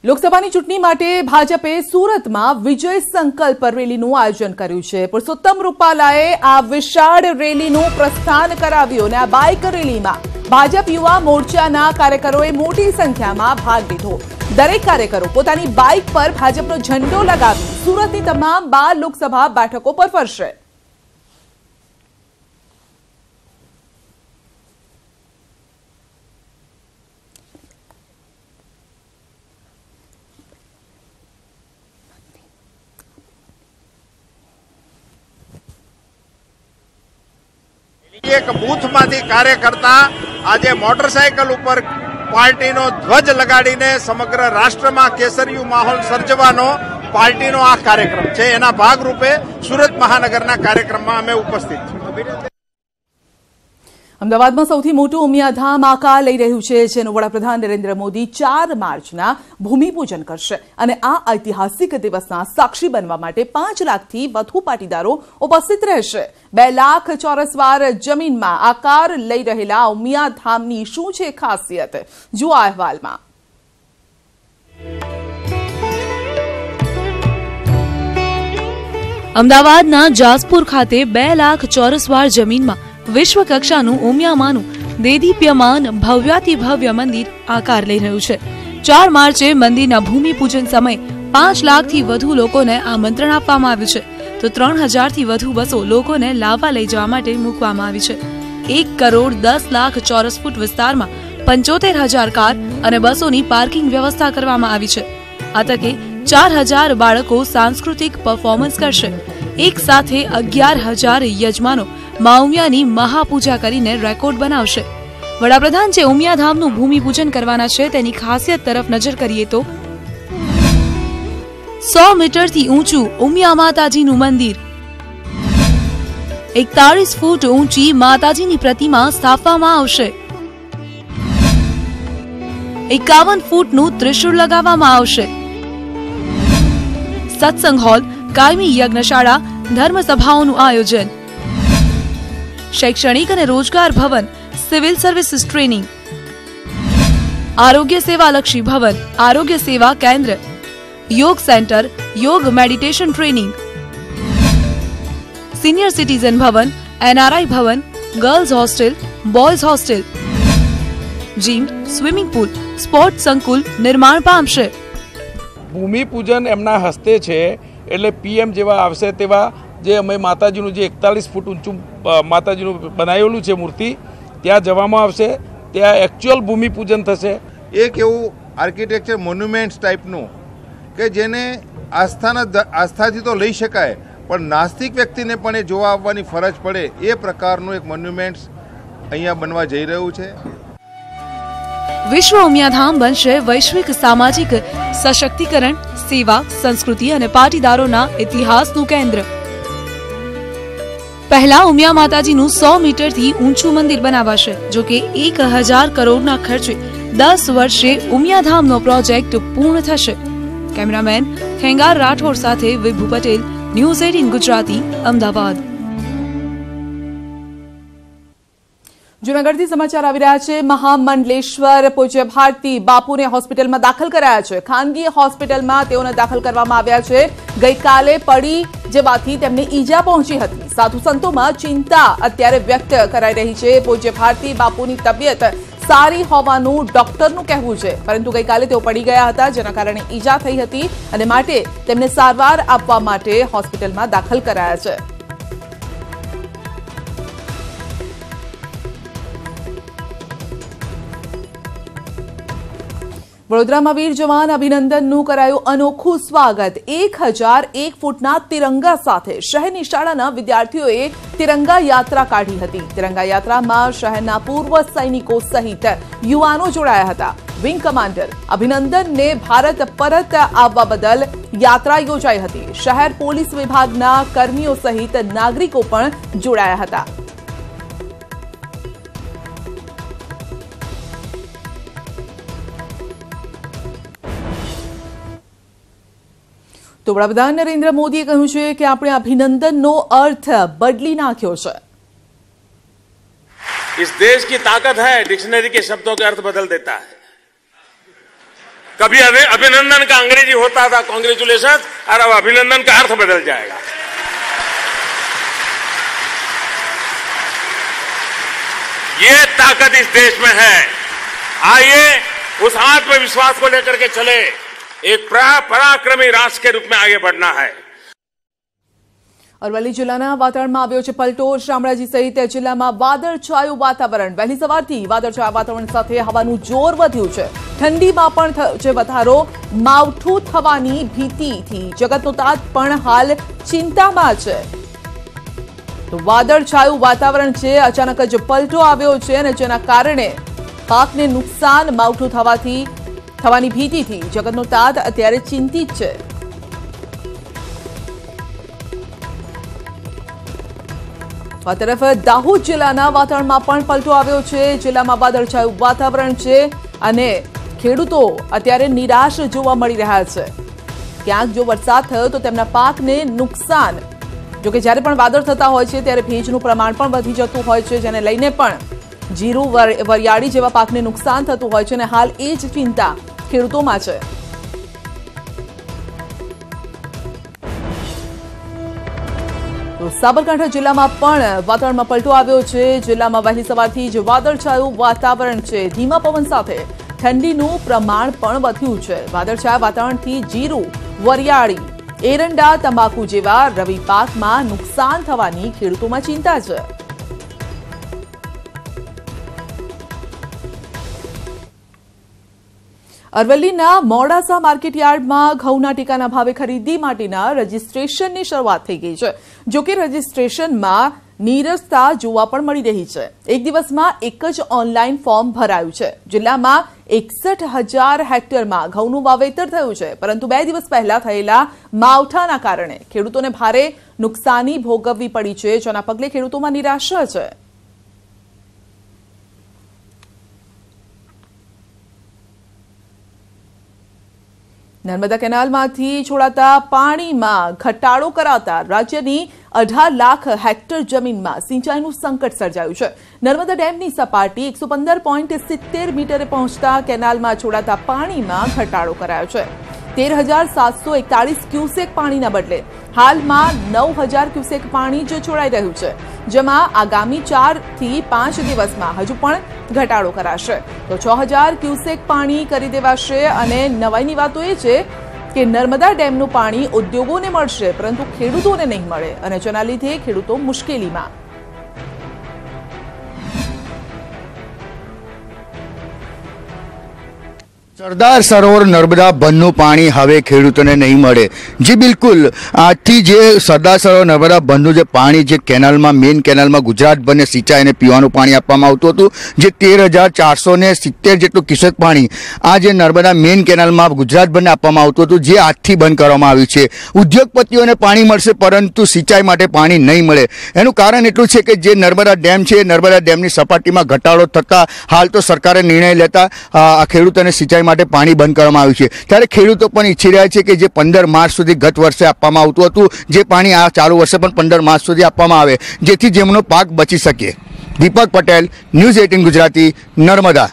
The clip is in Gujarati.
લોકસભાની ચૂંટણી માટે ભાજપે સુરતમાં વિજય સંકલ્પ રેલીનું આયોજન કર્યું છે। પુરુષોત્તમ રૂપાલાએ આ વિશાળ રેલીનું પ્રસ્થાન કરાવ્યું અને આ બાઇક રેલીમાં ભાજપ યુવા મોરચાના કાર્યકરોએ મોટી સંખ્યામાં ભાગ લીધો। દરેક કાર્યકરો પોતાની બાઇક પર ભાજપનો ઝંડો લગાવી સુરતની તમામ 12 લોકસભા બેઠકો પર ફરશે। एक बूथ मांथी कार्यकर्ता आज मोटरसाइकल पर पार्टीनो ध्वज लगाड़ीने समग्र राष्ट्र में केसरियु माहौल सर्जवानो पार्टीनो आ कार्यक्रम छे। एना भागरूपे सूरत महानगरना कार्यक्रममां अमे उपस्थित छीं। અમદાવાદમાં સૌથી મોટું ઉમિયાધામ આકાર લઈ રહ્યું છે, જેનું વડાપ્રધાન નરેન્દ્ર મોદી 4 માર્ચના ભૂમિપૂજન કરશે અને આ ઐતિહાસિક દિવસના સાક્ષી બનવા માટે 5 લાખથી વધુ પાટીદારો ઉપસ્થિત રહેશે। 2 લાખ ચોરસ વાર જમીનમાં આકાર લઈ રહેલા ઉમિયાધામની શું છે ખાસિયત, જુઓ આ અહેવાલમાં। અમદાવાદના જાસપુર ખાતે 2 લાખ ચોરસ વાર જમીનમાં વિશ્વ કક્ષાનું ઉમિયામાનું દેદીપ્યમાન ભવ્યાતિભવ્ય મંદિર આકાર લઈ રહ્યું છે। 4 માર્ચે મંદિરના ભૂમિપૂજન સમયે 5 લાખથી વધુ લોકોને આમંત્રણ આપવામાં આવ્યું છે, તો 3000થી વધુ બસો લોકોને લાવવા લઈ જવા માટે મૂકવામાં આવી છે। 1 કરોડ 10 લાખ ચોરસ ફૂટ વિસ્તારમાં 75000 કાર અને બસોની પાર્કિંગ વ્યવસ્થા કરવામાં આવી છે। આ તકે 4000 બાળકો સાંસ્કૃતિક પરફોર્મન્સ કરશે। એક સાથે 11000 યજમાનો મા ઉમિયાની મહાપૂજા કરીને રેકોર્ડ બનાવશે। વડાપ્રધાન જે ઉમિયાધામનું ભૂમિપૂજન કરવાના છે તેની ખાસિયત તરફ નજર કરીએ તો 100 મીટરથી ઊંચું ઉમિયા માતાજીનું મંદિર, 41 ફૂટ ઊંચી માતાજીની પ્રતિમા સ્થાપવામાં આવશે, 51 ફૂટનું ત્રિશૂળ લગાવવામાં આવશે, સત્સંગ હોલ, કાયમી યજ્ઞશાળા, ધર્મસભાઓનું આયોજન, शैक्षणिक और रोजगार भवन, सिविल सर्विसेज ट्रेनिंग, आरोग्य सेवा लक्षी भवन, आरोग्य सेवा केंद्र, योग सेंटर, योग मेडिटेशन ट्रेनिंग, सीनियर सिटीजन भवन, एनआरआई भवन, girls hostel, boys hostel, gym, swimming pool, sport संकुल निर्माण पामशे। भूमिपूजन एमना हस्ते छे एटले पीएम जेवा आवशे तेवा जे अमे माताजीनुं जे 41 फूट ऊंचું माताजीनुं बनावेલું છે મૂર્તિ ત્યાં જવામાં આવશે। ત્યાં एक्चुअल ભૂમિપૂજન થશે। एक एवं आर्किटेक्चर मोन्यूमेंट्स टाइपનું કે જેને આસ્થાથી તો લઈ શકાય પણ નાસ્તિક વ્યક્તિને પણ એ જોવા આવવાની ફરજ પડે એ પ્રકારનું એક મોન્યુમેન્ટ્સ અહીંયા બનવા જઈ રહ્યું છે। વિશ્વ ઉમિયાધામ બનશે વૈશ્વિક સામાજિક સશક્તિકરણ, સેવા, સંસ્કૃતિ અને પાટીદારોના ઇતિહાસનું કેન્દ્ર। पहला उमिया माताजीનું 100 મીટરથી ઊંચું મંદિર બનાવાશે, જો કે 1000 કરોડના ખર્ચે 10 વર્ષે ઉમિયાધામનો પ્રોજેક્ટ પૂર્ણ થશે। કેમેરામેન ખેંગાર રાઠોડ સાથે વિભુ પટેલ, ન્યૂઝ 18 ગુજરાતી, અમદાવાદ। જૂનાગઢથી સમાચાર આવી રહ્યા છે। મહામંડલેશ્વર પૂજ્ય ભારતી બાપુને હોસ્પિટલમાં દાખલ કરાયા છે। ખાનગી હોસ્પિટલમાં તેઓને દાખલ કરવામાં આવ્યા છે। ગઈકાલે પડી જવાથી તેમને ઈજા પહોંચી હતી। સાધુ સંતોમાં ચિંતા અત્યારે વ્યક્ત કરાઈ રહી છે। પૂજ્ય ભારતી બાપુની તબિયત સારી હોવાનું ડોક્ટરનું કહેવું છે, પરંતુ ગઈકાલે તેઓ પડી ગયા હતા, જેના કારણે ઈજા થઈ હતી અને માટે તેમને સારવાર આપવા માટે હોસ્પિટલમાં દાખલ કરાયા છે। વડોદરામાં વીર જવાન અભિનંદનનું કરાયું અનોખું સ્વાગત। 1001 ફૂટના તિરંગા સાથે શહેરની શાળાના વિદ્યાર્થીઓએ તિરંગા યાત્રા કાઢી હતી। તિરંગા યાત્રામાં શહેરના પૂર્વ સૈનિકો સહિત યુવાનો જોડાયા હતા। વિંગ કમાન્ડર અભિનંદનને ભારત પરત આવવા બદલ યાત્રા યોજાઈ હતી। શહેર પોલીસ વિભાગના કર્મીઓ સહિત નાગરિકો પણ જોડાયા હતા। તો વડાપ્રધાન નરેન્દ્ર મોદીએ કહ્યું છે કે આપણે અભિનંદનનો અર્થ બદલી નાખ્યો છે। इस देश की ताकत है डिक्शनरी के शब्दों के अर्थ बदल देता है। कभी अभिनंदन का अंग्रेजी होता था कांग्रेचुलेशन, और अब अभिनंदन का अर्थ बदल जाएगा। ये ताकत इस देश में है। आइए उस आत्मविश्वास को लेकर के चले, एक पराक्रमी राष्ट्र के रूप में आगे बढ़ना है। અરવલ્લી જિલ્લાના વાતાવરણમાં આવ્યો છે પલટો। શામળાજી સહિત જિલ્લામાં વાદળછાયું વાતાવરણ। વહેલી સવારથી વાદળછાયા વાતાવરણ સાથે હવાનું જોર વધ્યું છે। ઠંડીમાં પણ થયો છે વધારો। માવઠું થવાની ભીતિથી જગતનો તાત પણ હાલ ચિંતામાં છે। તો વાદળછાયું વાતાવરણ છે, અચાનક જ પલટો આવ્યો છે અને જેના કારણે પાકને નુકસાન, માવઠું થવાની ભીતિથી જગતનો તાત અત્યારે ચિંતિત છે। આ તરફ દાહોદ જિલ્લાના વાતાવરણમાં પણ પલટો આવ્યો છે। જિલ્લામાં વાદળછાયું વાતાવરણ છે અને ખેડૂતો અત્યારે નિરાશ જોવા મળી રહ્યા છે। ક્યાંક જો વરસાદ થયો તો તેમના પાકને નુકસાન। જોકે જ્યારે પણ વાદળ થતા હોય છે ત્યારે ભેજનું પ્રમાણ પણ વધી જતું હોય છે, જેને લઈને પણ જીરું, વરિયાળી જેવા પાકને નુકસાન થતું હોય છે અને હાલ એ જ ચિંતા ખેડૂતોમાં છે। સાબરકાંઠા જિલ્લામાં પણ વાતાવરણમાં પલટો આવ્યો છે। જિલ્લામાં વહેલી સવારથી જ વાદળછાયું વાતાવરણ છે। ધીમા પવન સાથે ઠંડીનું પ્રમાણ પણ વધ્યું છે। વાદળછાયા વાતાવરણથી જીરું, વરિયાળી, એરંડા, તંબાકુ જેવા રવિ પાકમાં નુકસાન થવાની ખેડૂતોમાં ચિંતા છે। અરવલ્લીના મોડાસા માર્કેટયાર્ડમાં ઘઉંના ટેકાના ભાવે ખરીદી માટેના રજીસ્ટ્રેશનની શરૂઆત થઈ ગઈ છે। જોકે રજીસ્ટ્રેશનમાં નીરસતા જોવા પણ મળી રહી છે। એક દિવસમાં એક જ ઓનલાઈન ફોર્મ ભરાયું છે। જિલ્લામાં 61,000 હેક્ટરમાં ઘઉંનું વાવેતર થયું છે, પરંતુ 2 દિવસ પહેલા થયેલા માવઠાના કારણે ખેડૂતોને ભારે નુકસાની ભોગવવી પડી છે, જેના પગલે ખેડૂતોમાં નિરાશા છે। નર્મદા કેનાલમાંથી છોડાતા પાણીમાં ઘટાડો કરાતા રાજ્યની 18 લાખ હેક્ટર જમીનમાં સિંચાઈનું સંકટ સર્જાયું છે। નર્મદા ડેમની સપાટી 115.70 મીટરે પહોંચતા કેનાલમાં છોડાતા પાણીમાં ઘટાડો કરાયો છે। 13,741 ક્યુસેક પાણીના બદલે હાલમાં 9,000 ક્યુસેક પાણી જ છોડાઈ રહ્યું છે, જેમાં આગામી 4 થી 5 દિવસમાં હજુ પણ ઘટાડો કરાશે તો 6,000 ક્યુસેક પાણી કરી દેવાશે। અને નવાઈની વાત એ છે કે નર્મદા ડેમનું પાણી ઉદ્યોગોને મળશે, પરંતુ ખેડૂતોને નહીં મળે અને જેના લીધે ખેડૂતો મુશ્કેલીમાં। સરદાર સરોવર નર્મદા બંધનું પાણી હવે ખેડૂતોને નહીં મળે। જી બિલકુલ, આજથી જે સરદાર સરોવર નર્મદા બંધનું જે પાણી જે કેનાલમાં, મેઇન કેનાલમાં ગુજરાતભરને સિંચાઈ અને પીવાનું પાણી આપવામાં આવતું હતું, જે 13,470 જેટલું ક્યુસેક પાણી આ જે નર્મદા મેઇન કેનાલમાં ગુજરાતભરને આપવામાં આવતું હતું, જે આજથી બંધ કરવામાં આવ્યું છે। ઉદ્યોગપતિઓને પાણી મળશે, પરંતુ સિંચાઈ માટે પાણી નહીં મળે। એનું કારણ એટલું છે કે જે નર્મદા ડેમ છે, નર્મદા ડેમની સપાટીમાં ઘટાડો થતાં હાલ તો સરકારે નિર્ણય લેતા આ ખેડૂતોને સિંચાઈ માટે પાણી બંધ કરવામાં આવ્યું છે। ત્યારે ખેડૂતો પણ ઈચ્છી રહ્યા છે કે જે 15 માર્ચ સુધી ગત વર્ષે આપવામાં આવતું હતું, જે પાણી આ ચાલુ વર્ષે પણ 15 માર્ચ સુધી આપવામાં આવે, જેથી જેમનો પાક બચી શકે। દીપક પટેલ, ન્યૂઝ 18 ગુજરાતી, નર્મદા।